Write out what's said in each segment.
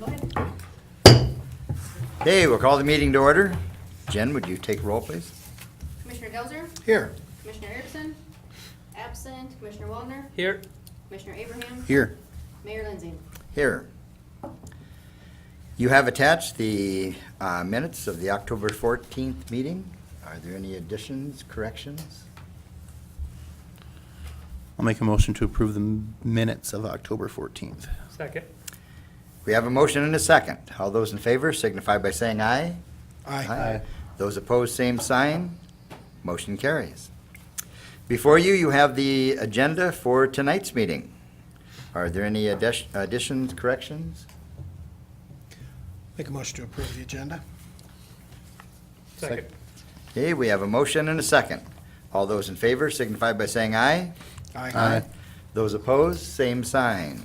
Go ahead. Okay, we'll call the meeting to order. Jen, would you take roll, please? Commissioner Delzer? Here. Commissioner Erickson? Absent. Commissioner Wallner? Here. Commissioner Abraham? Here. Mayor Lindsay? Here. You have attached the minutes of the October 14th meeting. Are there any additions, corrections? I'll make a motion to approve the minutes of October 14th. Second. We have a motion and a second. All those in favor signify by saying aye. Those opposed, same sign. Motion carries. Before you, you have the agenda for tonight's meeting. Are there any additions, corrections? Make a motion to approve the agenda. Second. Okay, we have a motion and a second. All those in favor signify by saying aye. Aye. Those opposed, same sign.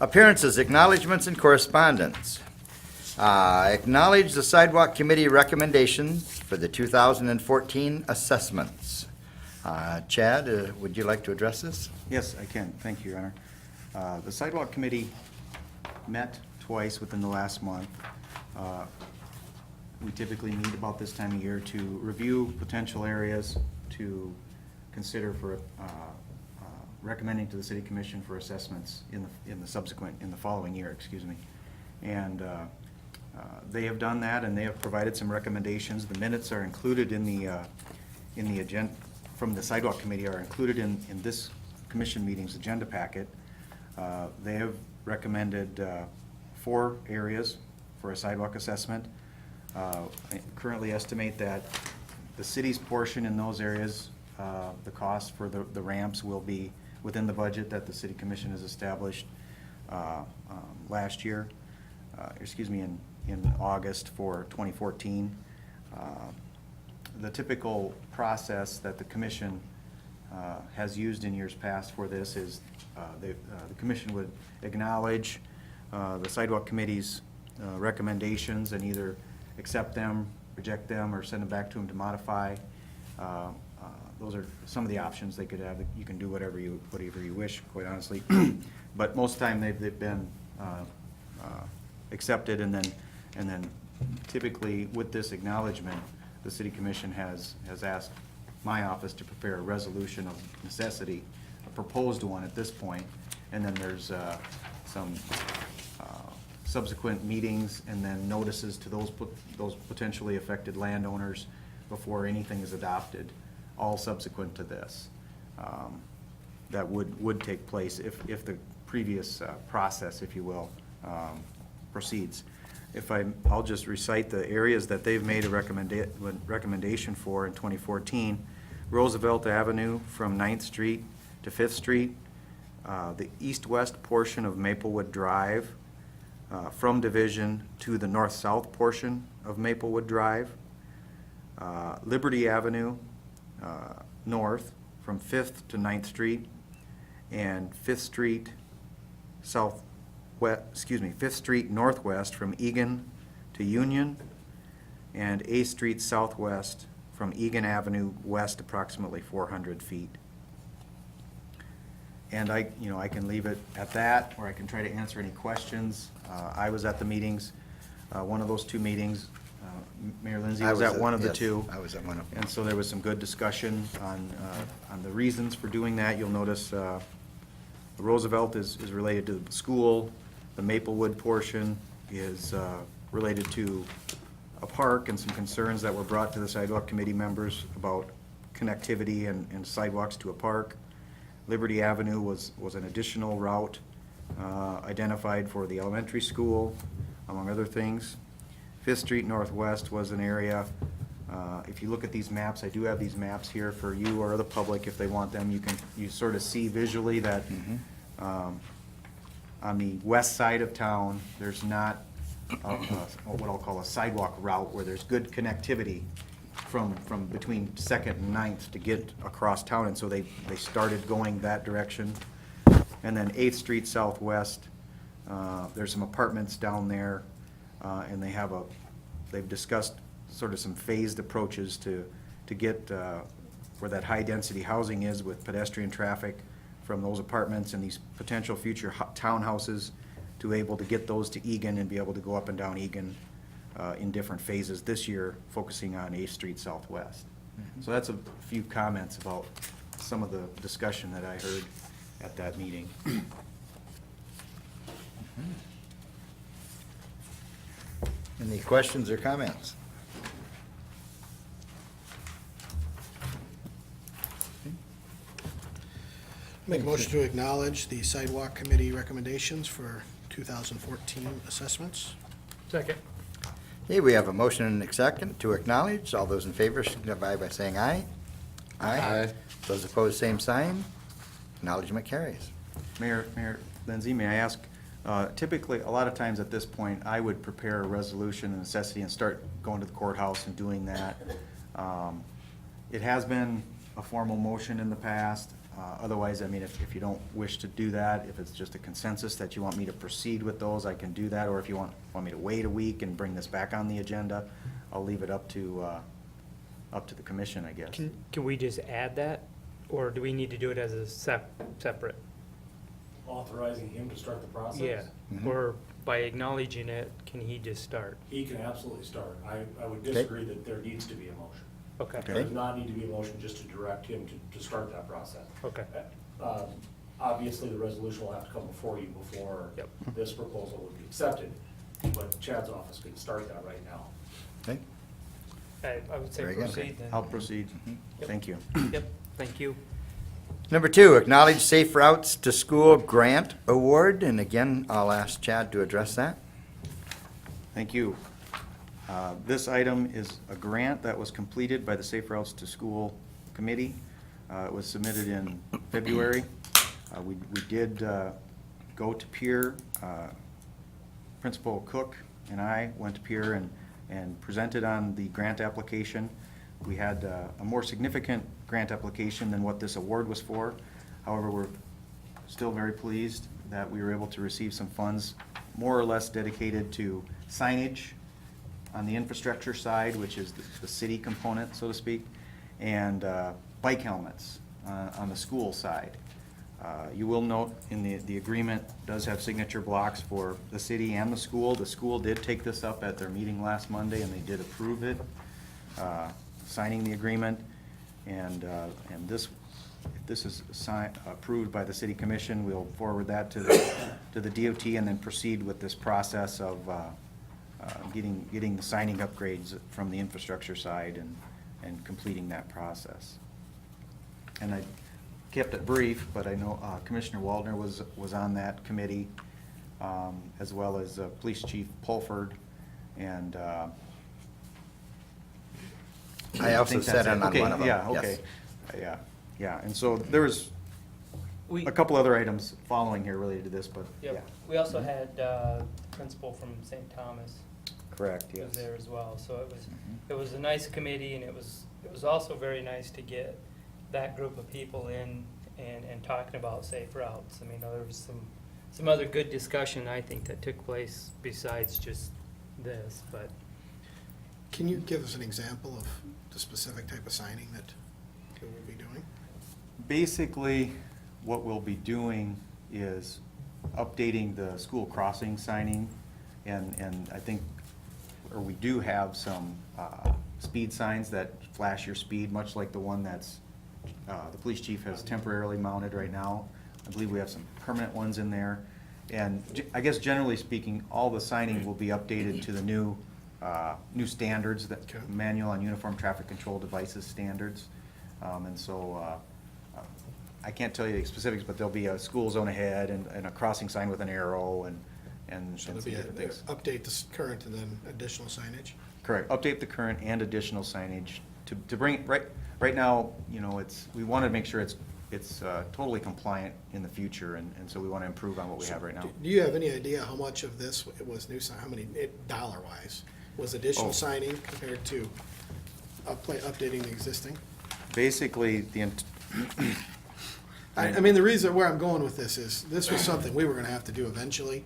Appearances, acknowledgements, and correspondence. Acknowledge the Sidewalk Committee recommendations for the 2014 assessments. Chad, would you like to address this? Yes, I can. Thank you, Your Honor. The Sidewalk Committee met twice within the last month. We typically meet about this time of year to review potential areas to consider for recommending to the City Commission for assessments in the following year, excuse me. And they have done that, and they have provided some recommendations. The minutes are included in the agenda from the Sidewalk Committee are included in this commission meeting's agenda packet. They have recommended 4 areas for a sidewalk assessment. I currently estimate that the city's portion in those areas, the cost for the ramps will be within the budget that the City Commission has established last year, in August for 2014. The typical process that the Commission has used in years past for this is the Commission would acknowledge the Sidewalk Committee's recommendations and either accept them, reject them, or send them back to them to modify. Those are some of the options they could have. You can do whatever you wish, quite honestly. But most of the time they've been accepted, and then typically with this acknowledgement, the City Commission has asked my office to prepare a resolution of necessity, a proposed one at this point, and then there's some subsequent meetings and then notices to those potentially affected landowners before anything is adopted, all subsequent to this. That would take place if the previous process, if you will, proceeds. I'll just recite the areas that they've made a recommendation for in 2014. Roosevelt Avenue from 9th Street to 5th Street, the east-west portion of Maplewood Drive, from Division to the north-south portion of Maplewood Drive, Liberty Avenue north from 5th to 9th Street, and 5th Street northwest from Egan to Union, and 8th Street southwest from Egan Avenue west approximately 400 feet. And I can leave it at that, or I can try to answer any questions. I was at the meetings, one of those 2 meetings. Mayor Lindsay was at one of the 2. I was at one of them. And so there was some good discussion on the reasons for doing that. You'll notice Roosevelt is related to the school. The Maplewood portion is related to a park and some concerns that were brought to the Sidewalk Committee members about connectivity and sidewalks to a park. Liberty Avenue was an additional route identified for the elementary school, among other things. 5th Street Northwest was an area, if you look at these maps, I do have these maps here for you or the public if they want them. You sort of see visually that on the west side of town, there's not what I'll call a sidewalk route where there's good connectivity from between 2nd and 9th to get across town, and so they started going that direction. And then 8th Street Southwest, there's some apartments down there, and they've discussed sort of some phased approaches to get where that high-density housing is with pedestrian traffic from those apartments and these potential future townhouses to able to get those to Egan and be able to go up and down Egan in different phases this year, focusing on 8th Street Southwest. So that's a few comments about some of the discussion that I heard at that meeting. Any questions or comments? Make a motion to acknowledge the sidewalk committee recommendations for 2014 assessments. Second. Okay, we have a motion and a second to acknowledge. All those in favor signify by saying aye. Aye. Those opposed, same sign. Acknowledgement carries. Mayor Lindsay, may I ask, typically, a lot of times at this point, I would prepare a resolution of necessity and start going to the courthouse and doing that. It has been a formal motion in the past. Otherwise, I mean, if you don't wish to do that, if it's just a consensus that you want me to proceed with those, I can do that. Or if you want me to wait a week and bring this back on the agenda, I'll leave it up to the commission, I guess. Can we just add that, or do we need to do it as a separate? Authorizing him to start the process? Yeah, or by acknowledging it, can he just start? He can absolutely start. I would disagree that there needs to be a motion. Okay, There does not need to be a motion just to direct him to start that process. okay, Obviously, the resolution will have to come before you before Yep. this proposal would be accepted, but Chad's office can start that right now. Okay, I would say Very good. proceed then. I'll proceed. Yep. Thank you. Yep, thank you. Number 2, acknowledge Safe Routes to School Grant Award. And again, I'll ask Chad to address that. Thank you. This item is a grant that was completed by the Safe Routes to School Committee. It was submitted in February. We did go to Pierre. Principal Cook and I went to Pierre and presented on the grant application. We had a more significant grant application than what this award was for. However, we're still very pleased that we were able to receive some funds more or less dedicated to signage on the infrastructure side, which is the city component, so to speak, and bike helmets on the school side. You will note in the agreement does have signature blocks for the city and the school. The school did take this up at their meeting last Monday, and they did approve it, signing the agreement. And this, if this is approved by the city commission, we'll forward that to the DOT and then proceed with this process of getting the signing upgrades from the infrastructure side and completing that process. And I kept it brief, but I know Commissioner Waldner was on that committee, as well as Police Chief Pulford, and I also think that's sat in it. on one of them. Yeah, Yes. okay, yeah, and so there was We, a couple other items following here related to this, but, yeah. yep, we also had principal from St. Thomas Correct, was yes. there as well, so it was a nice committee, and it was also very nice to get that group of people in and talking about safe routes. I mean, there was some other good discussion, I think, that took place besides just this, but Can you give us an example of the specific type of signing that we'll be doing? Basically, what we'll be doing is updating the school crossing signing, and I think, or we do have some speed signs that flash your speed, much like the one that's, the police chief has temporarily mounted right now. I believe we have some permanent ones in there. And I guess generally speaking, all the signing will be updated to the new standards, that Okay. Manual on Uniform Traffic Control Devices standards. And so, I can't tell you the specifics, but there'll be a school zone ahead and a crossing sign with an arrow and So some there'll be different things. update the current and then additional signage? Correct, update the current and additional signage to bring, right now, you know, we want to make sure it's totally compliant in the future, and so we want to improve on what we have right now. Do you have any idea how much of this was new sign, how many, dollar-wise, was additional Oh. signing compared to updating the existing? Basically, I mean, the reason where I'm going with this is, this was something we were gonna have to do eventually.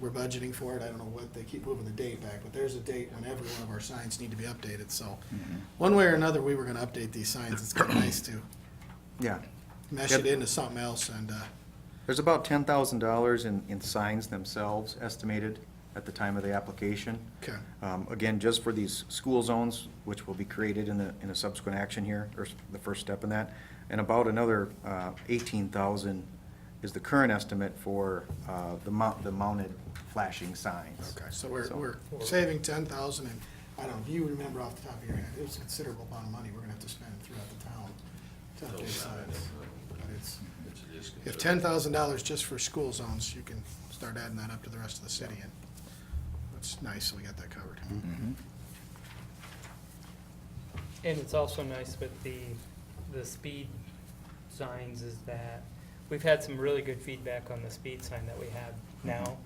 We're budgeting for it, I don't know what, they keep moving the date back, but there's a date when every one of our signs need to be updated, so. One way or another, we were gonna update these signs, it's kinda nice to yeah, mesh Yep. it into something else and, There's about $10,000 in signs themselves estimated at the time of the application. Okay. Again, just for these school zones, which will be created in a subsequent action here, or the first step in that. And about another 18,000 is the current estimate for the mounted flashing signs. Okay, so we're saving 10,000, and I don't know, if you remember off the top of your head, it was a considerable amount of money we're gonna have to spend throughout the town to update signs. But it's, if $10,000 just for school zones, you can start adding that up to the rest of the city, and it's nice we got that covered. And it's also nice with the speed signs is that we've had some really good feedback on the speed sign that we have now.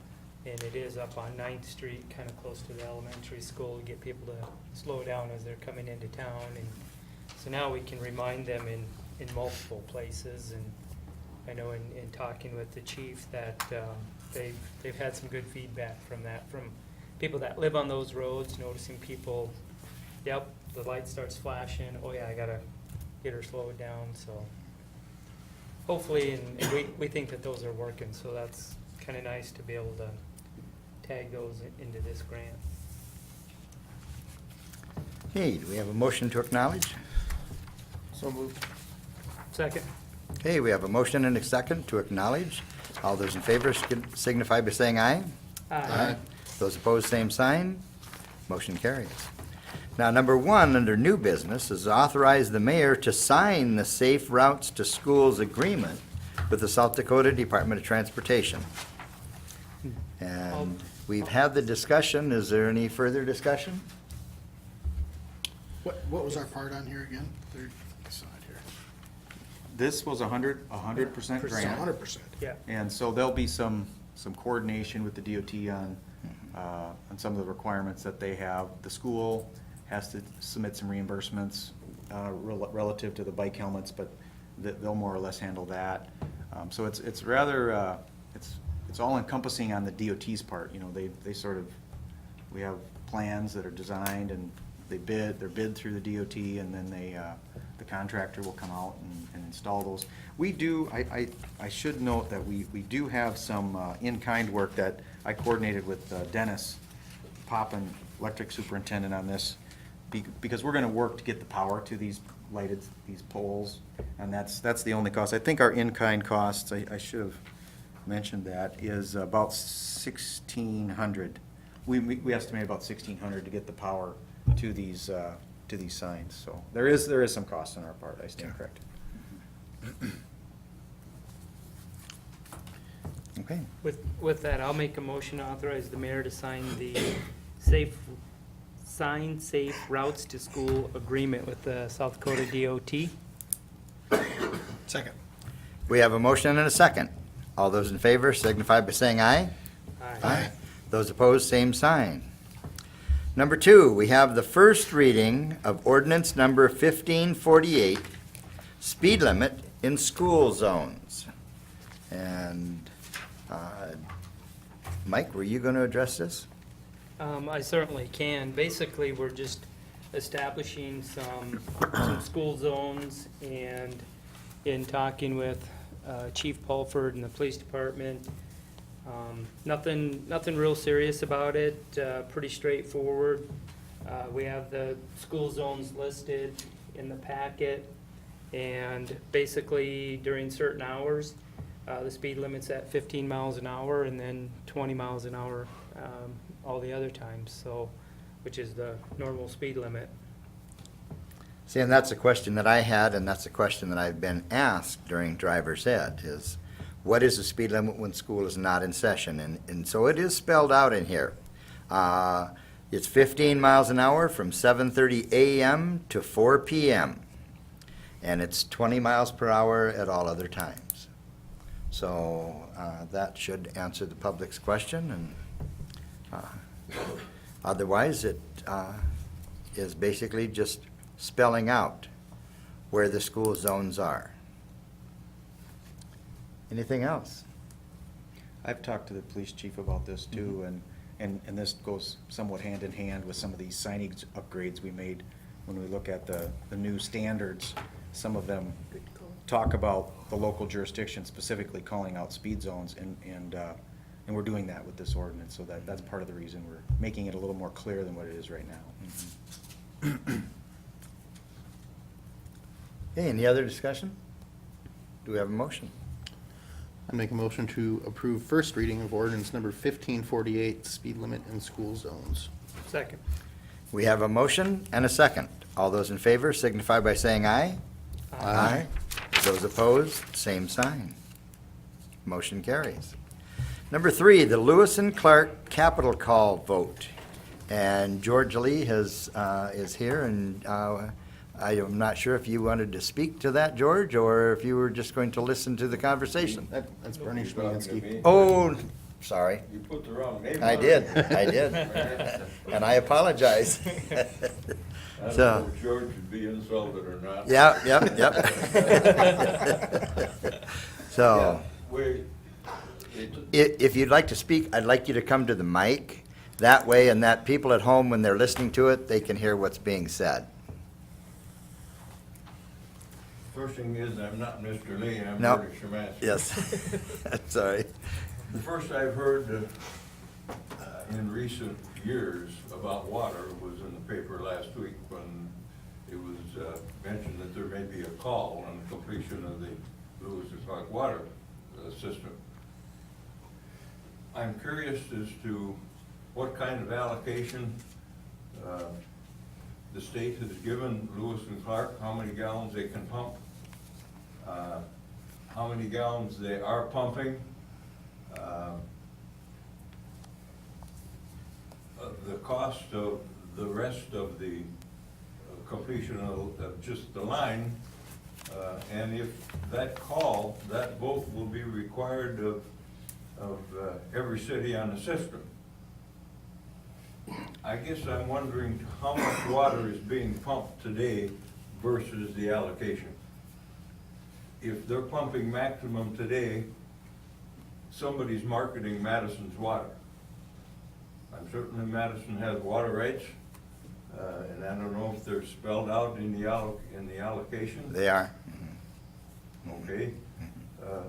And it is up on 9th Street, kind of close to the elementary school, to get people to slow down as they're coming into town. And so now we can remind them in multiple places. And I know in talking with the chief that they've had some good feedback from that, from people that live on those roads, noticing people, yep, the light starts flashing, oh yeah, I gotta get her slowed down, so. Hopefully, and we think that those are working, so that's kind of nice to be able to tag those into this grant. Okay, do we have a motion to acknowledge? So moved. Second. Okay, we have a motion and a second to acknowledge. All those in favor signify by saying aye. Those opposed, same sign. Motion carries. Now, number 1, under new business, is authorize the mayor to sign the Safe Routes to Schools agreement with the South Dakota Department of Transportation. And we've had the discussion. Is there any further discussion? What was our part on here again? Third side here. This was 100% grant. 100%. Yeah. And so there'll be some coordination with the DOT on some of the requirements that they have. The school has to submit some reimbursements relative to the bike helmets, but they'll more or less handle that. So it's rather, it's all encompassing on the DOT's part. You know, they sort of, we have plans that are designed and they're bid through the DOT, and then the contractor will come out and install those. We do, I should note that we do have some in-kind work that I coordinated with Dennis Poppin, electric superintendent, on this, because we're gonna work to get the power to these these poles, and that's the only cost. I think our in-kind costs, I should have mentioned that, is about $1,600. We estimate about $1,600 to get the power to these signs. So there is some cost on our part. I stand corrected. Okay. With that, I'll make a motion to authorize the mayor to sign the Safe Routes to School agreement with the South Dakota DOT. Second. We have a motion and a second. All those in favor signify by saying aye. Those opposed, same sign. Number 2, we have the first reading of ordinance number 1548, speed limit in school zones. And Mike, were you going to address this? I certainly can. Basically, we're just establishing some school zones, and in talking with Chief Pulford and the police department, nothing real serious about it, pretty straightforward. We have the school zones listed in the packet, and basically during certain hours, the speed limit's at 15 miles an hour and then 20 miles an hour all the other times, so, which is the normal speed limit. See, and that's a question that I had, and that's a question that I've been asked during driver's ed, is what is the speed limit when school is not in session? And so it is spelled out in here. It's 15 miles an hour from 7:30 a.m. to 4 p.m. And it's 20 miles per hour at all other times. So that should answer the public's question, and otherwise it is basically just spelling out where the school zones are. Anything else? I've talked to the police chief about this too, and this goes somewhat hand in hand with some of these signage upgrades we made. When we look at the new standards, some of them talk about the local jurisdiction, specifically calling out speed zones, and we're doing that with this ordinance, so that's part of the reason we're making it a little more clear than what it is right now. Okay, any other discussion? Do we have a motion? I make a motion to approve first reading of ordinance number 1548, speed limit in school zones. Second. We have a motion and a second. All those in favor signify by saying aye. Aye. Those opposed, same sign. Motion carries. Number 3, the Lewis and Clark capital call vote. And George Lee is here, and I am not sure if you wanted to speak to that, George, or if you were just going to listen to the conversation. That's Bernie Schmansky. Oh, sorry. You put the wrong name on I it. did. And I apologize. I don't So- know if George would be insulted or not. Yep. So, if you'd like to speak, I'd like you to come to the mic. That way, and that people at home, when they're listening to it, they can hear what's being said. First thing is, I'm not Mr. Lee, I'm No. Bernie Szymanski. Yes. Sorry. The first I've heard in recent years about water was in the paper last week when it was mentioned that there may be a call on the completion of the Lewis and Clark water system. I'm curious as to what kind of allocation the state has given Lewis and Clark, how many gallons they can pump, how many gallons they are pumping, the cost of the rest of the completion of just the line, and if that call, that vote will be required of every city on the system. I guess I'm wondering how much water is being pumped today versus the allocation. If they're pumping maximum today, somebody's marketing Madison's water. I'm certain Madison has water rights, and I don't know if they're spelled out in the allocation. They are. Okay,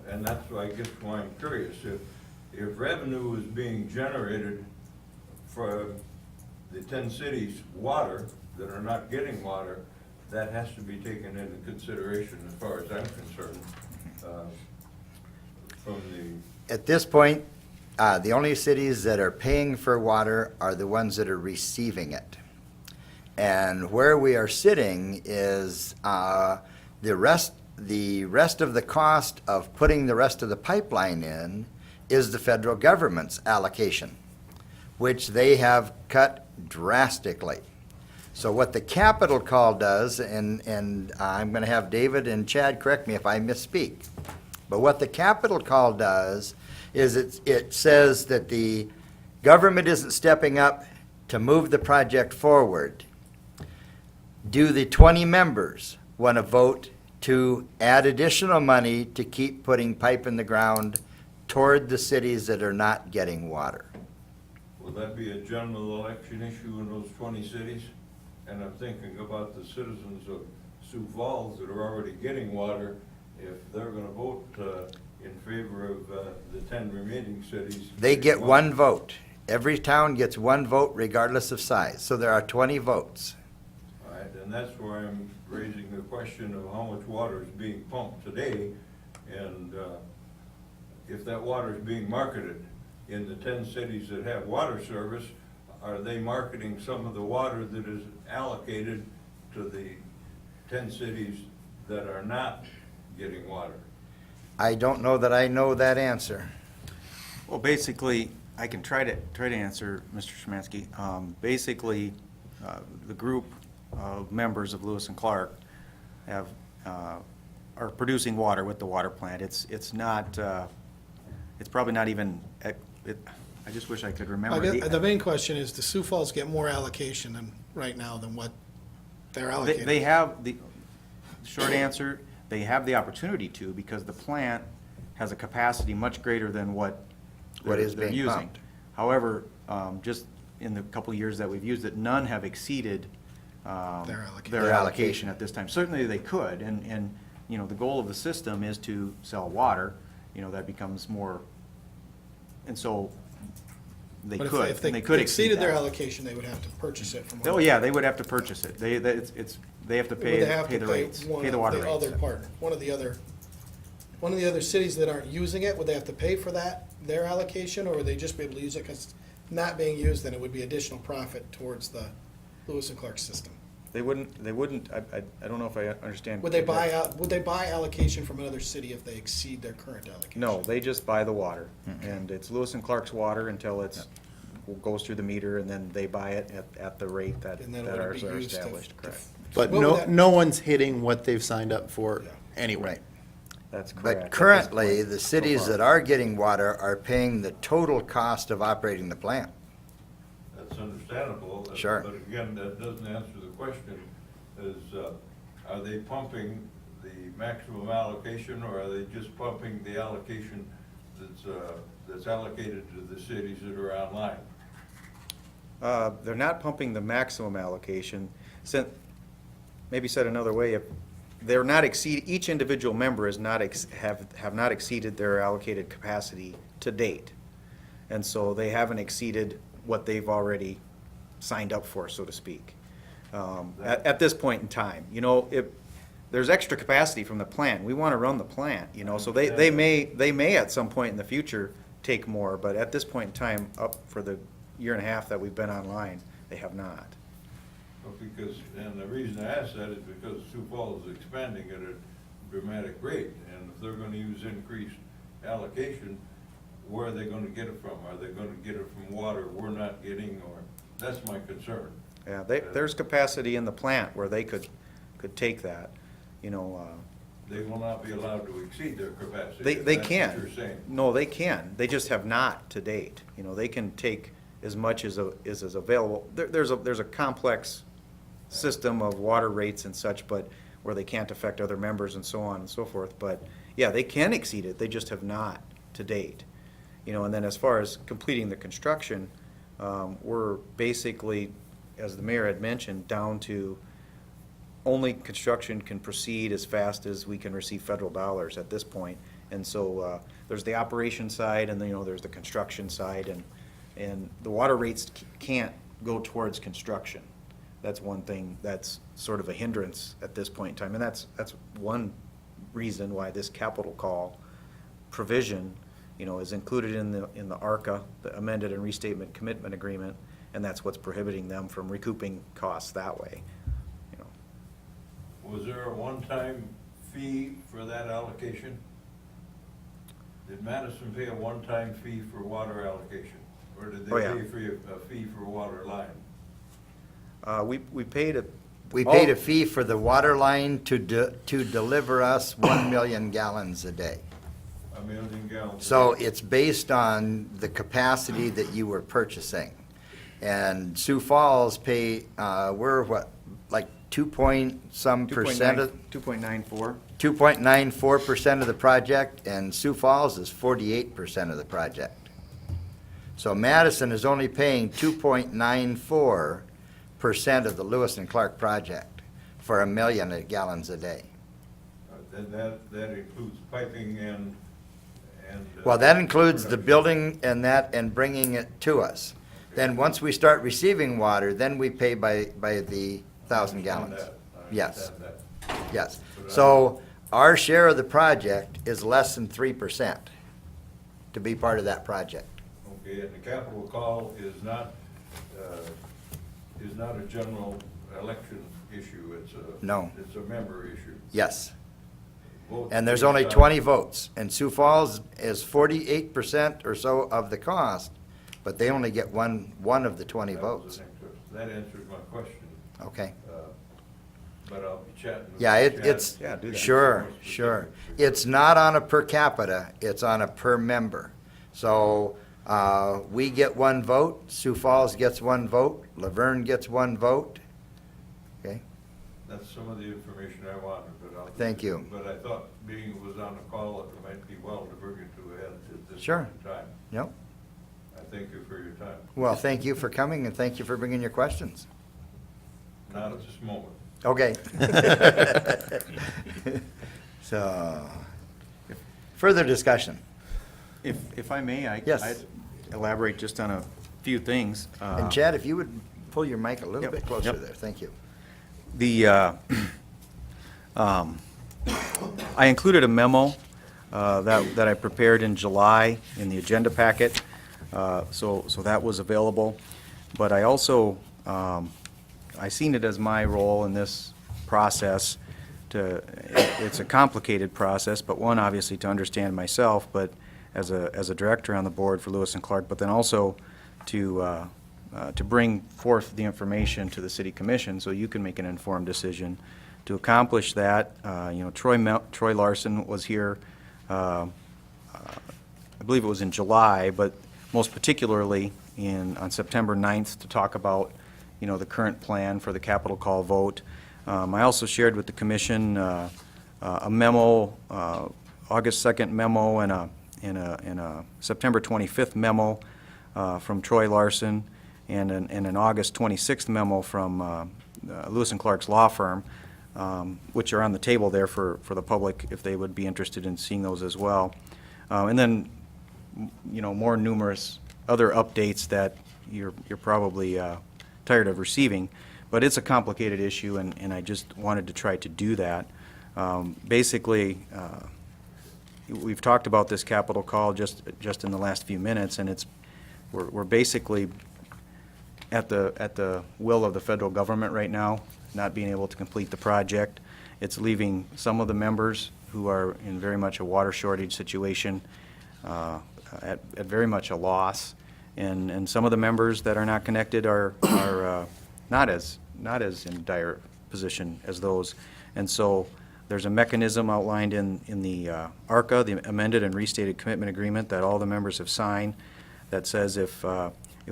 and that's why I guess why I'm curious, if revenue is being generated for the 10 cities' water that are not getting water, that has to be taken into consideration as far as I'm concerned, from the. At this point, the only cities that are paying for water are the ones that are receiving it. And where we are sitting is the rest of the cost of putting the rest of the pipeline in is the federal government's allocation, which they have cut drastically. So what the capital call does, and I'm going to have David and Chad correct me if I misspeak, but what the capital call does is it says that the government isn't stepping up to move the project forward. Do the 20 members want to vote to add additional money to keep putting pipe in the ground toward the cities that are not getting water? Will that be a general election issue in those 20 cities? And I'm thinking about the citizens of Sioux Falls that are already getting water, if they're gonna vote in favor of the 10 remaining cities. They get one vote. Every town gets one vote regardless of size. So there are 20 votes. All right, and that's where I'm raising the question of how much water is being pumped today, and if that water is being marketed in the 10 cities that have water service, are they marketing some of the water that is allocated to the 10 cities that are not getting water? I don't know that I know that answer. Well, basically, I can try to answer, Mr. Szymanski. Basically, the group of members of Lewis and Clark are producing water with the water plant. It's not, it's probably not even, I just wish I could remember. The main question is, does Sioux Falls get more allocation right now than what they're allocated? They have, the short answer, they have the opportunity to, because the plant has a capacity much greater than what Is they're being using. pumped. However, just in the couple of years that we've used it, none have exceeded Their allocation. their allocation at this time. Certainly they could, and you know, the goal of the system is to sell water, you know, that becomes more, and so they But could, if they and they could exceed exceeded their that. allocation, they would have to purchase it from. Oh, yeah, they would have to purchase it. They have to Would pay, they have pay to the pay rates, one pay the of water the other rates. partner, one of the other cities that aren't using it, would they have to pay for that, their allocation, or would they just be able to use it because it's not being used, then it would be additional profit towards the Lewis and Clark system? They wouldn't, I don't know if I understand. Would they buy allocation from another city if they exceed their current allocation? No, they just buy the water, and it's Lewis and Clark's water until goes through the meter, and then they buy it at the rate that And then that would it ours be are used to- established, correct. But What would that- no one's hitting what they've signed up for Yeah. anyway. Right. That's correct. But at this currently, point, the so cities far. that are getting water are paying the total cost of operating the plant. That's understandable. Sure. But again, that doesn't answer the question, is, are they pumping the maximum allocation, or are they just pumping the allocation that's allocated to the cities that are online? They're not pumping the maximum allocation. Maybe said another way, if they're not each individual member is not, have not exceeded their allocated capacity to date. And so they haven't exceeded what they've already signed up for, so to speak, at this point in time. You know, if there's extra capacity from the plant, we want to run the plant, you know, so they may at some point in the future take more, but at this point in time, up for the year and a half that we've been online, they have not. Well, because, and the reason I ask that is because Sioux Falls is expanding at a dramatic rate, and if they're gonna use increased allocation, where are they gonna get it from? Are they gonna get it from water we're not getting, or, that's my concern. Yeah, there's capacity in the plant where they could take that, you know, They will not be allowed to exceed their capacity. they if that's what can. you're saying. No, they can, they just have not to date. You know, they can take as much as is available. There's a complex system of water rates and such, but where they can't affect other members and so on and so forth. But, yeah, they can exceed it, they just have not to date. You know, and then as far as completing the construction, we're basically, as the mayor had mentioned, down to only construction can proceed as fast as we can receive federal dollars at this point. And so, there's the operation side, and then, you know, there's the construction side, and the water rates can't go towards construction. That's one thing that's sort of a hindrance at this point in time, and that's one reason why this capital call provision, you know, is included in the ARCA, the amended and restatement commitment agreement, and that's what's prohibiting them from recouping costs that way, you know. Was there a one-time fee for that allocation? Did Madison pay a one-time fee for water allocation? Or did Oh, they yeah. pay for a fee for water line? We paid a. We paid a fee for the water line to deliver us 1 million gallons a day. A million gallons? So it's based on the capacity that you were purchasing. And Sioux Falls we're what, like 2.some% of, 2.94. 2.94% of the project, and Sioux Falls is 48% of the project. So Madison is only paying 2.94% of the Lewis and Clark project for 1 million gallons a day. Then that includes piping and. Well, that includes the building and and bringing it to us. Then, once we start receiving water, then we pay by the 1,000 gallons. Yes, yes. So, our share of the project is less than 3% to be part of that project. Okay, and the capital call is not a general election issue, No. It's a member issue. Yes. Votes And there's being only signed. 20 votes. And Sioux Falls is 48% or so of the cost, but they only get one of the 20 That was votes. an interest. That answers my question, Okay. but I'll be chatting with Yeah, Chad. it's, Yeah, do that. sure, sure. It's not on a per capita, it's on a per member. So, we get one vote, Sioux Falls gets one vote, Laverne gets one vote. Okay, That's some of the information I wanted, but I'll. Thank you. But I thought being it was on the call, it might be well to bring it to a head at this Sure. point in time. yep. I thank you for your time. Well, thank you for coming and thank you for bringing your questions. Not at this moment. Okay. So, further discussion. If I may, Yes. I'd elaborate just on a few things. And Chad, if you would pull your mic a little Yep, bit closer yep. there, thank you. I included a memo that I prepared in July in the agenda packet, so that was available. But I also, I seen it as my role in this process it's a complicated process, but one, obviously, to understand myself, but as a director on the board for Lewis and Clark, but then also to bring forth the information to the city commission so you can make an informed decision. To accomplish that, Troy Larson was here, I believe it was in July, but most particularly on September 9th to talk about, the current plan for the capital call vote. I also shared with the commission a memo, August 2nd memo and a September 25th memo from Troy Larson and an August 26th memo from Lewis and Clark's law firm, which are on the table there for the public if they would be interested in seeing those as well. And then, more numerous other updates that you're probably tired of receiving. But it's a complicated issue, and I just wanted to try to do that. Basically, we've talked about this capital call just in the last few minutes, and we're basically at the will of the federal government right now, not being able to complete the project. It's leaving some of the members who are in very much a water shortage situation at very much a loss, and some of the members that are not connected are not as in dire position as those. And so there's a mechanism outlined in the ARCA, the amended and restated commitment agreement that all the members have signed, that says if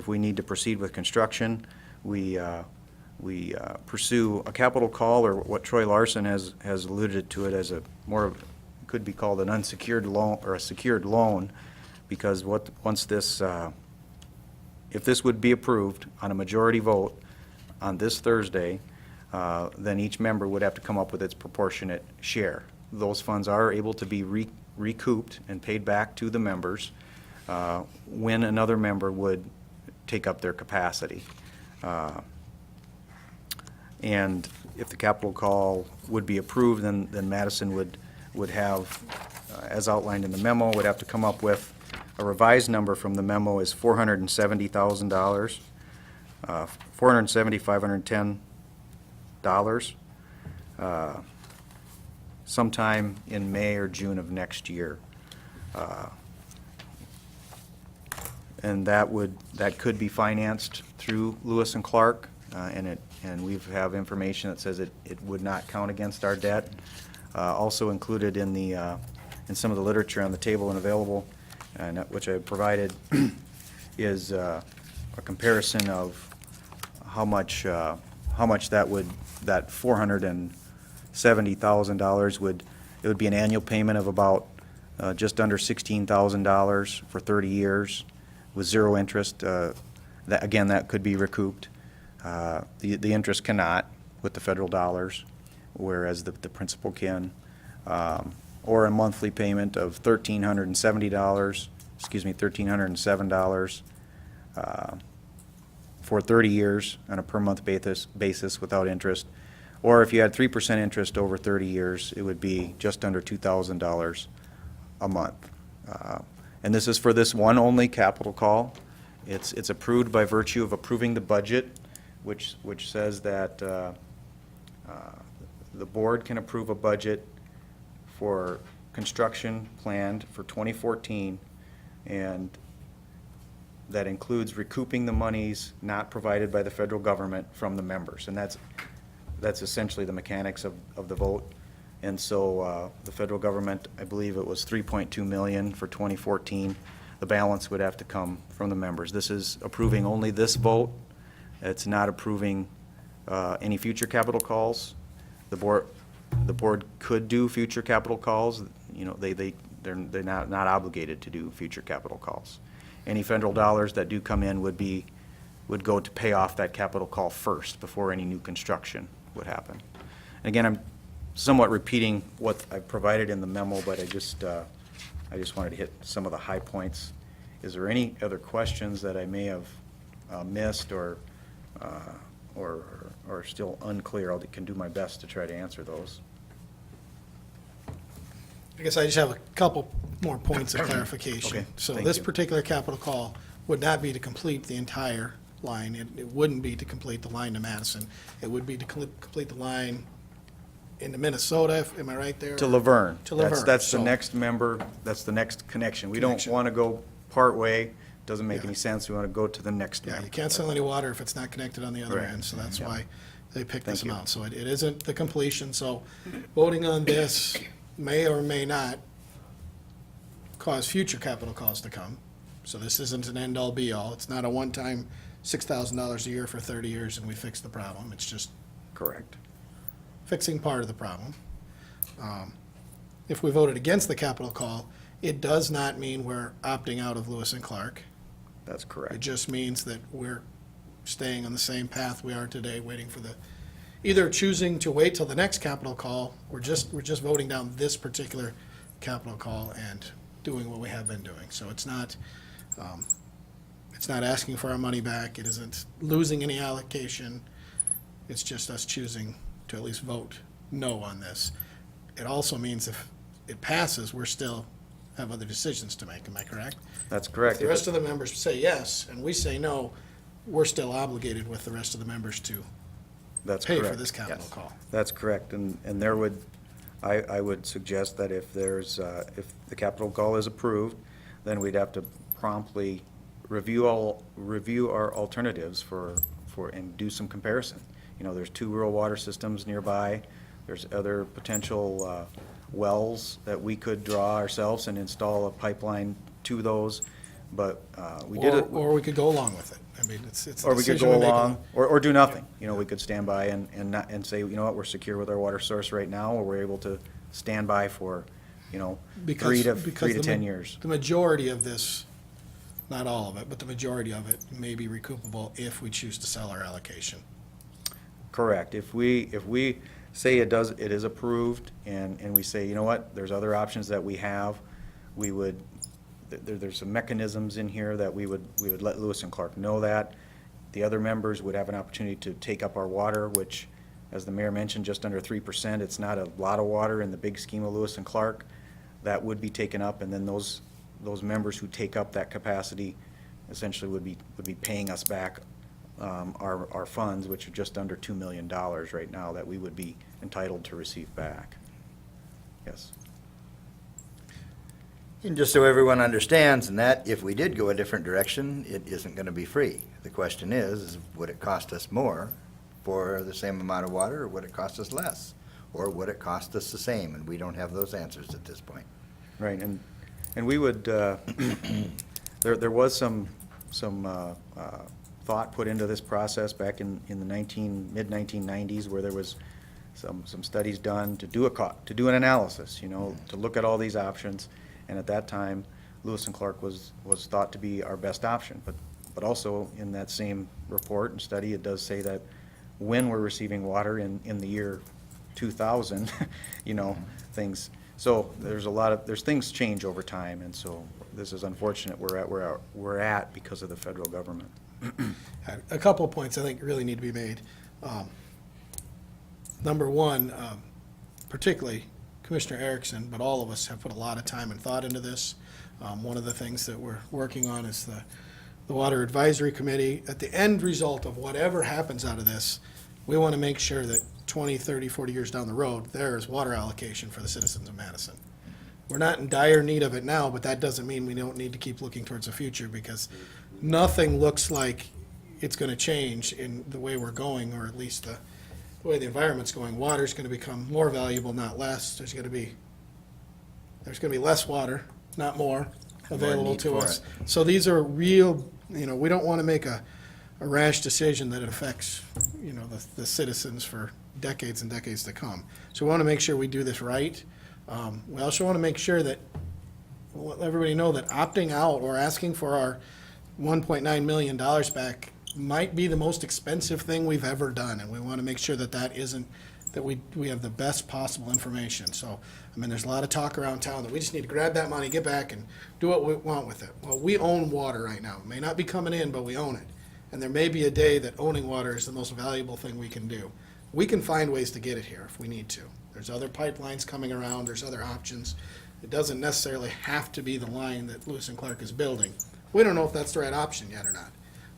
we need to proceed with construction, we pursue a capital call, or what Troy Larson has alluded to it as could be called an unsecured loan or a secured loan, because if this would be approved on a majority vote on this Thursday, then each member would have to come up with its proportionate share. Those funds are able to be recouped and paid back to the members when another member would take up their capacity. And if the capital call would be approved, then Madison would have, as outlined in the memo, would have to come up with a revised number from the memo is $470,000, $470,510 sometime in May or June of next year. And that could be financed through Lewis and Clark, and we have information that says it would not count against our debt. Also included in some of the literature on the table and available, and which I provided, is a comparison of how much that $470,000 would be an annual payment of about just under $16,000 for 30 years with zero interest. That could be recouped. The interest cannot with the federal dollars, whereas the principal can. Or a monthly payment of $1,307 for 30 years on a per month basis without interest. Or if you had 3% interest over 30 years, it would be just under $2,000 a month. And this is for this one only capital call. It's approved by virtue of approving the budget, which says that the board can approve a budget for construction planned for 2014, and that includes recouping the monies not provided by the federal government from the members. And that's essentially the mechanics of the vote. And so the federal government, I believe it was $3.2 million for 2014. The balance would have to come from the members. This is approving only this vote. It's not approving any future capital calls. The board could do future capital calls. They're not obligated to do future capital calls. Any federal dollars that do come in would go to pay off that capital call first before any new construction would happen. And again, somewhat repeating what I provided in the memo, but I just wanted to hit some of the high points. Is there any other questions that I may have missed or still unclear? I can do my best to try to answer those. I guess I just have a couple more points of clarification. Okay, So thank this you. particular capital call would not be to complete the entire line. It wouldn't be to complete the line to Madison. It would be to complete the line into Minnesota, am I right there? To Laverne. To Laverne, That's the so- next member, that's the next connection. We don't Connection. want to go part way, doesn't make Yeah. any sense. We want to go to the next Yeah, member. you can't sell any water if it's not connected on the other Right. end, so that's Yeah. why they picked this Thank you. amount. So it isn't the completion, so voting on this may or may not cause future capital calls to come. So this isn't an end-all be-all. It's not a one-time $6,000 a year for 30 years and we fix the problem. It's just Correct. fixing part of the problem. If we voted against the capital call, it does not mean we're opting out of Lewis and Clark. That's It correct. just means that we're staying on the same path we are today, waiting for the, either choosing to wait till the next capital call, we're just voting down this particular capital call and doing what we have been doing. So it's not asking for our money back, it isn't losing any allocation, it's just us choosing to at least vote no on this. It also means if it passes, we're still have other decisions to make, am I correct? That's If correct. the rest of the members say yes, and we say no, we're still obligated with the rest of the members to That's pay for correct. this capital Yes. call. That's correct, and there would, I would suggest that if there's, if the capital call is approved, then we'd have to promptly review our alternatives and do some comparison. You know, there's 2 rural water systems nearby, there's other potential wells that we could draw ourselves and install a pipeline to those, but we did it. Or we could go along with it. I mean, it's a Or we could decision go we make along, or do nothing. You know, we could stand by and say, you know what, we're secure with our water source right now, or we're able to stand by for, you know, Because 3 to the 10 ma- years. The majority of this, not all of it, but the majority of it may be recoupable if we choose to sell our allocation. Correct. If we say it is approved, and we say, you know what, there's other options that we have, we would, there's some mechanisms in here that we would let Lewis and Clark know that. The other members would have an opportunity to take up our water, which, as the mayor mentioned, just under 3%. It's not a lot of water in the big scheme of Lewis and Clark. That would be taken up, and then those members who take up that capacity essentially would be paying us back our funds, which are just under $2 million right now, that we would be entitled to receive back. Yes. And just so everyone understands, and that if we did go a different direction, it isn't going to be free. The question is, would it cost us more for the same amount of water, or would it cost us less? Or would it cost us the same? And we don't have those answers at this point. Right, and we would, there was some thought put into this process back in the mid-1990s, where there was some studies done to do an analysis, you know, to look at all these options. And at that time, Lewis and Clark was thought to be our best option. But also, in that same report and study, it does say that when we're receiving water in the year 2000, you know, things, so there's things change over time, and so this is unfortunate we're at because of the federal government. A couple of points I think really need to be made. Number one, particularly Commissioner Erickson, but all of us have put a lot of time and thought into this. One of the things that we're working on is the Water Advisory Committee. At the end result of whatever happens out of this, we want to make sure that 20, 30, 40 years down the road, there is water allocation for the citizens of Madison. We're not in dire need of it now, but that doesn't mean we don't need to keep looking towards the future, because nothing looks like it's going to change in the way we're going, or at least the way the environment's going. Water's going to become more valuable, not less. There's going to be less water, not more, available need to for us. So these are real, you know, we don't want to make a rash decision that affects, you know, the citizens for decades and decades to come. So we want to make sure we do this right. We also want to make sure that, we'll let everybody know that opting out or asking for our $1.9 million back might be the most expensive thing we've ever done, and we want to make sure that that isn't that we have the best possible information. So, I mean, there's a lot of talk around town that we just need to grab that money, get back, and do what we want with it. Well, we own water right now. It may not be coming in, but we own it. And there may be a day that owning water is the most valuable thing we can do. We can find ways to get it here if we need to. There's other pipelines coming around, there's other options. It doesn't necessarily have to be the line that Lewis and Clark is building. We don't know if that's the right option yet or not.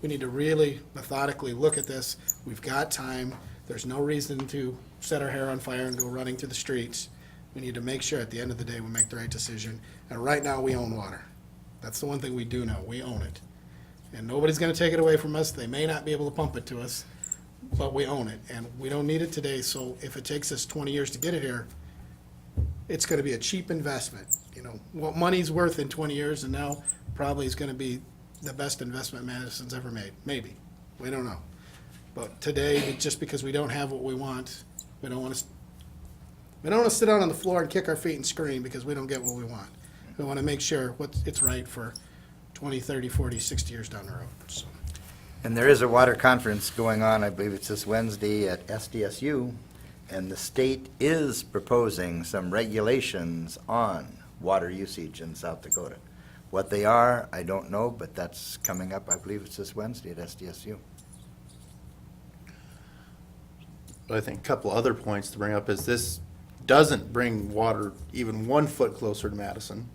We need to really methodically look at this. We've got time. There's no reason to set our hair on fire and go running through the streets. We need to make sure at the end of the day we make the right decision. And right now, we own water. That's the one thing we do know. We own it. And nobody's gonna take it away from us. They may not be able to pump it to us, but we own it. And we don't need it today, so if it takes us 20 years to get it here, it's gonna be a cheap investment. You know, what money's worth in 20 years and now probably is gonna be the best investment Madison's ever made. Maybe. We don't know. But today, just because we don't have what we want, we don't wanna sit down on the floor and kick our feet and scream because we don't get what we want. We wanna make sure it's right for 20, 30, 40, 60 years down the road, so. And there is a water conference going on, I believe it's this Wednesday at SDSU, and the state is proposing some regulations on water usage in South Dakota. What they are, I don't know, but that's coming up, I believe it's this Wednesday at SDSU. I think a couple other points to bring up is this doesn't bring water even 1 foot closer to Madison.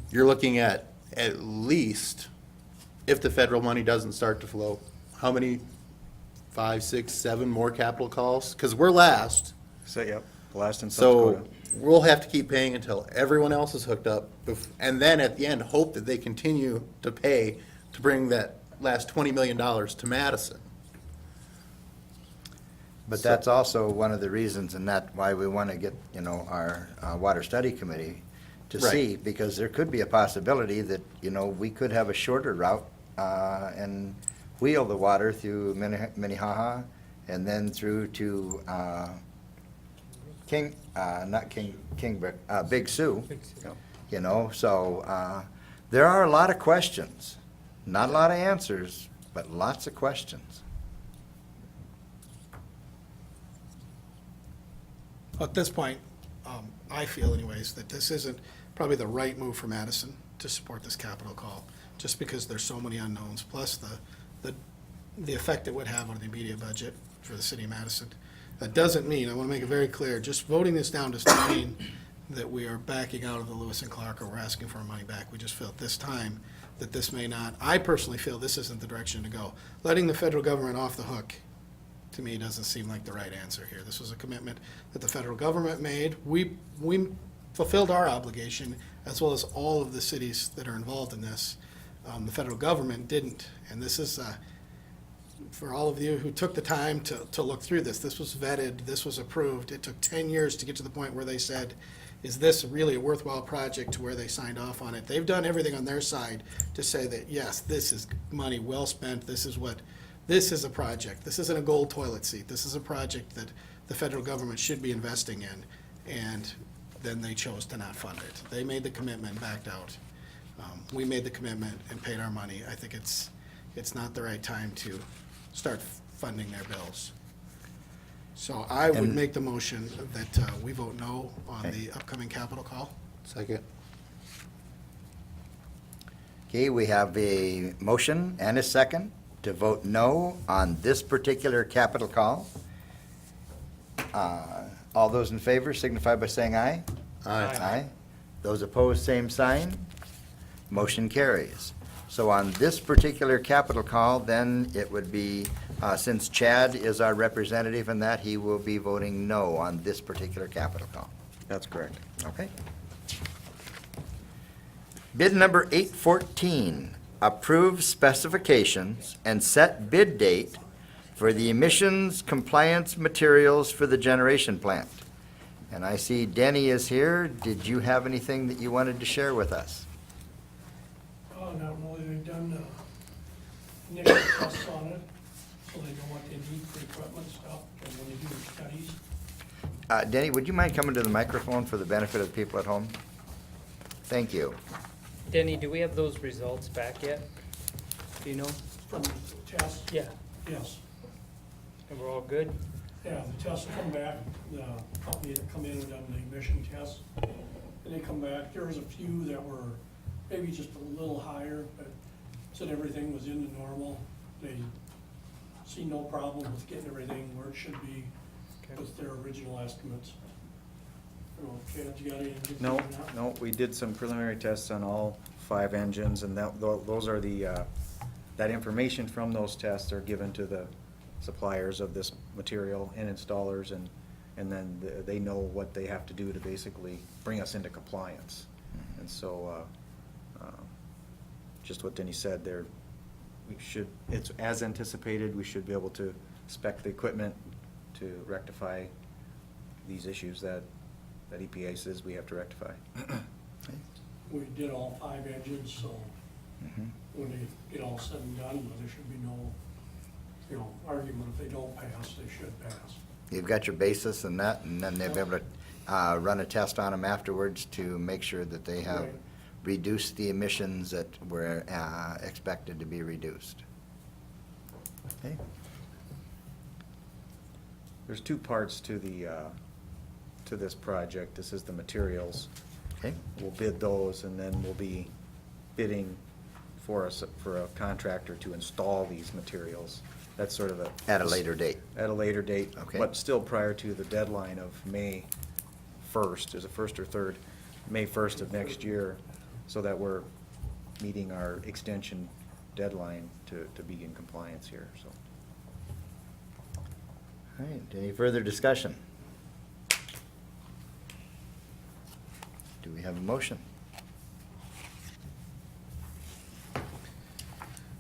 You're looking at least, if the federal money doesn't start to flow, how many, 5, 6, 7 more capital calls? Because we're last, So, yep, last in South so Dakota. we'll have to keep paying until everyone else is hooked up. And then at the end, hope that they continue to pay to bring that last $20 million to Madison. But that's also one of the reasons, and that why we want to get, our Water Study Committee to Right. see, because there could be a possibility that, we could have a shorter route and wheel the water through Minnehaha and then through to Big Sioux, so there are a lot of questions. Not a lot of answers, but lots of questions. At this point, I feel anyways, that this isn't probably the right move for Madison to support this capital call, just because there's so many unknowns, plus the effect it would have on the immediate budget for the city of Madison. That doesn't mean, I want to make it very clear, just voting this down does not mean that we are backing out of the Lewis and Clark or we're asking for our money back. We just feel at this time that this may not, I personally feel this isn't the direction to go. Letting the federal government off the hook, to me, doesn't seem like the right answer here. This was a commitment that the federal government made. We fulfilled our obligation, as well as all of the cities that are involved in this. The federal government didn't, and this is, for all of you who took the time to look through this, this was vetted, this was approved. It took 10 years to get to the point where they said, is this really a worthwhile project, to where they signed off on it. They've done everything on their side to say that, yes, this is money well spent, this is a project. This isn't a gold toilet seat. This is a project that the federal government should be investing in, and then they chose to not fund it. They made the commitment and backed out. We made the commitment and paid our money. I think it's not the right time to start funding their bills. So I would And- make the motion that we vote no on the upcoming capital call. Second. Okay, we have a motion and a second to vote no on this particular capital call. All those in favor signify by saying aye. Aye. Those opposed, same sign. Motion carries. So on this particular capital call, then it would be, since Chad is our representative in that, he will be voting no on this particular capital call. That's correct. Okay. Bid number 814, approve specifications and set bid date for the emissions compliance materials for the generation plant. And I see Denny is here. Did you have anything that you wanted to share with us? Oh, not really, they've done initial tests on it, so they know what they need for equipment stuff, and when they do their studies. Denny, would you mind coming to the microphone for the benefit of the people at home? Thank you. Denny, do we have those results back yet? Do you know? From the test, Yeah, yes. and we're all good? Yeah, the tests will come back, the company that come in and done the emission tests, and they come back, there was a few that were maybe just a little higher, but said everything was in the normal. They see no problem with getting everything where it should be with their original estimates. I don't know, Chad, you got anything? No, no, we did some preliminary tests on all 5 engines, and those are the, that information from those tests are given to the suppliers of this material and installers, and then they know what they have to do to basically bring us into compliance. And so, just what Denny said there, we should, it's as anticipated, we should be able to spec the equipment to rectify these issues that EPA says we have to rectify. We did all 5 engines, so Mhm. when they get all said and done, there should be no, argument. If they don't pass, they should pass. You've got your basis and that, and then they'll be able to run a test on them afterwards to make sure that they have Right. reduced the emissions that were expected to be reduced. Okay. There's 2 parts to the, to this project. This is the materials. Okay. We'll bid those, and then we'll be bidding for a contractor to install these materials. That's sort of At a later date. At a later date. Okay. But still prior to the deadline of May 1st, is it 1st or 3rd? May 1st of next year, so that we're meeting our extension deadline to be in compliance here, so. All right, any further discussion? Do we have a motion?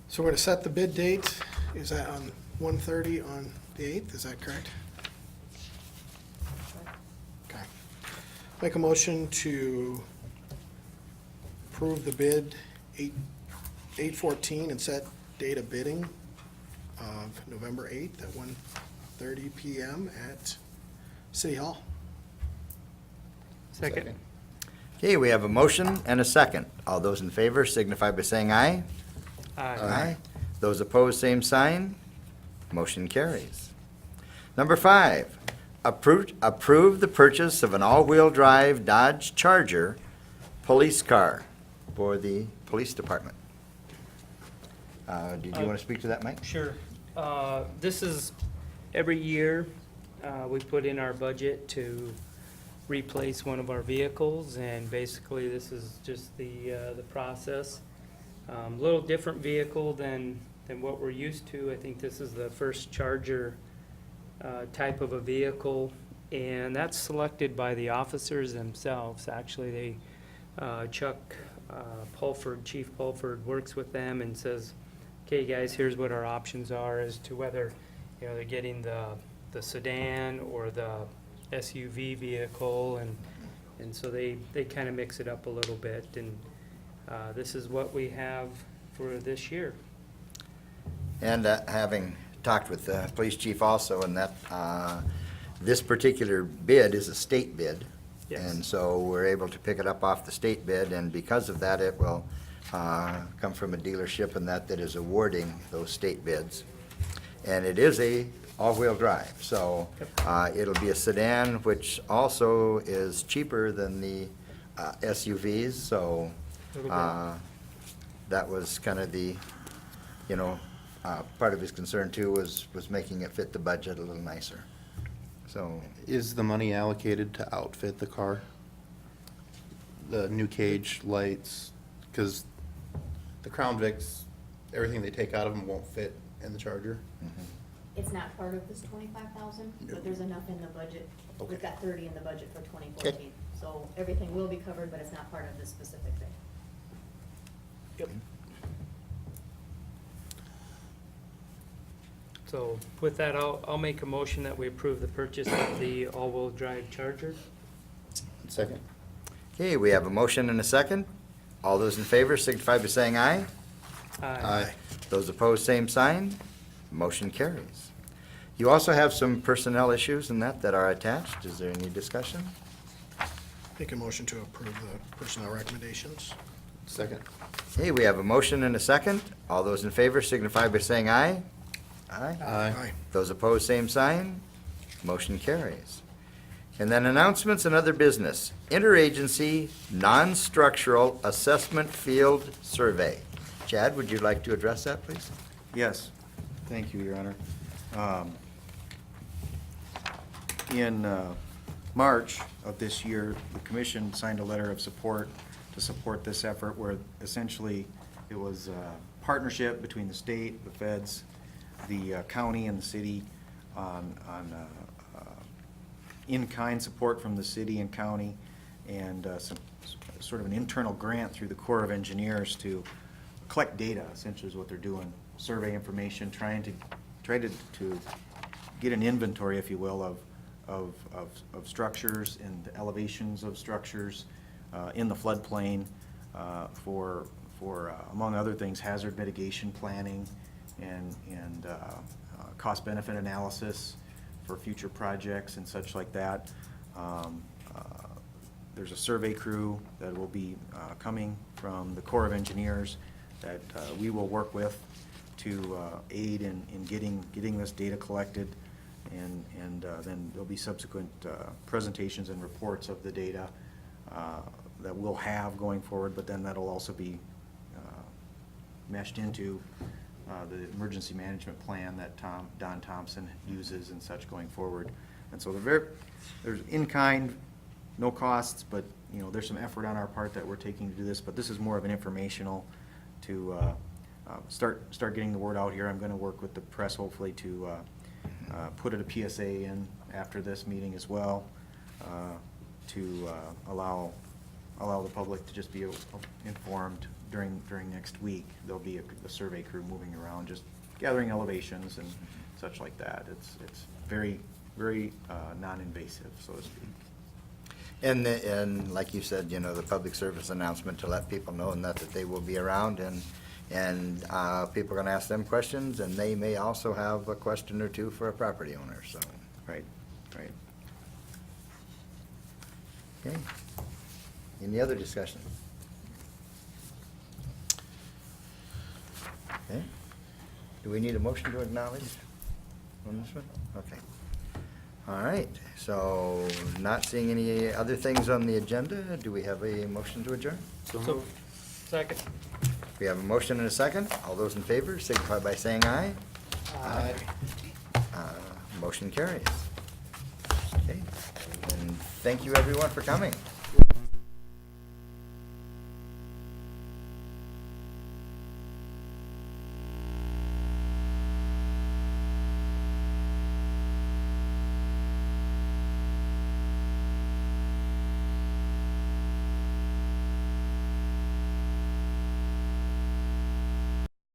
So we're to set the bid date, is that on 1:30 on the 8th, is that correct? Okay. Make a motion to approve the bid 8/14 and set date of bidding of November 8th at 1:30 PM at City Hall. Second. Okay, we have a motion and a second. All those in favor signify by saying aye. Aye. Those opposed, same sign. Motion carries. Number 5, approve the purchase of an all-wheel drive Dodge Charger police car for the police department. Did you want to speak to that, Mike? Sure. This is, every year, we put in our budget to replace one of our vehicles, and basically this is just the process. Little different vehicle than what we're used to. I think this is the first Charger type of a vehicle, and that's selected by the officers themselves. Actually, Chuck Pulford, Chief Pulford, works with them and says, okay, guys, here's what our options are as to whether, they're getting the sedan or the SUV vehicle, and so they kind of mix it up a little bit, and this is what we have for this year. And having talked with the police chief also, and that this particular bid is a state bid. Yes. And so we're able to pick it up off the state bid, and because of that, it will come from a dealership and that is awarding those state bids. And it is a all-wheel drive, so it'll be a sedan, which also is cheaper than the SUVs, so Little that was kind of the, part of his concern too was making it fit the budget a little nicer. So, Is the money allocated to outfit the car? The new cage, lights, because the Crown Vics, everything they take out of them won't fit in the Charger. It's not part of this 25,000, but there's enough in the budget. Okay. We've got 30 in the budget for 2014. So everything will be covered, but it's not part of this specific thing. Yep. So with that, I'll make a motion that we approve the purchase of the all-wheel drive Charger. Second. okay, we have a motion and a second. All those in favor signify by saying aye. Those opposed, same sign. Motion carries. You also have some personnel issues in that are attached. Is there any discussion? Make a motion to approve the personnel recommendations. Second. Okay, we have a motion and a second. All those in favor signify by saying aye. Aye. Aye. Those opposed, same sign. Motion carries. And then announcements and other business. Interagency Non-Structural Assessment Field Survey. Chad, would you like to address that, please? Yes, thank you, Your Honor. In March of this year, the commission signed a letter of support to support this effort, where essentially it was a partnership between the state, the feds, the county, and the city on in-kind support from the city and county, and some sort of an internal grant through the Corps of Engineers to collect data, essentially is what they're doing. Survey information, trying to get an inventory, if you will, of structures and the elevations of structures in the floodplain for among other things, hazard mitigation planning and cost-benefit analysis for future projects and such like that. There's a survey crew that will be coming from the Corps of Engineers that we will work with to aid in getting this data collected, and then there'll be subsequent presentations and reports of the data that we'll have going forward, but then that'll also be meshed into the emergency management plan that Don Thompson uses and such going forward. And so there's in-kind, no costs, but there's some effort on our part that we're taking to do this, but this is more of an informational to start getting the word out here. I'm going to work with the press hopefully to put a PSA in after this meeting as well to allow the public to just be informed during next week. There'll be a survey crew moving around, just gathering elevations and such like that. It's very, very non-invasive, so to speak. And like you said, the public service announcement to let people know and that they will be around, and people are going to ask them questions, and they may also have a question or two for a property owner, so. Right. Okay. Any other discussion? Okay. Do we need a motion to acknowledge on this one? Okay. All right, so not seeing any other things on the agenda, do we have a motion to adjourn? So, second. We have a motion and a second. All those in favor signify by saying aye. Aye. Motion carries. Okay, and thank you everyone for coming.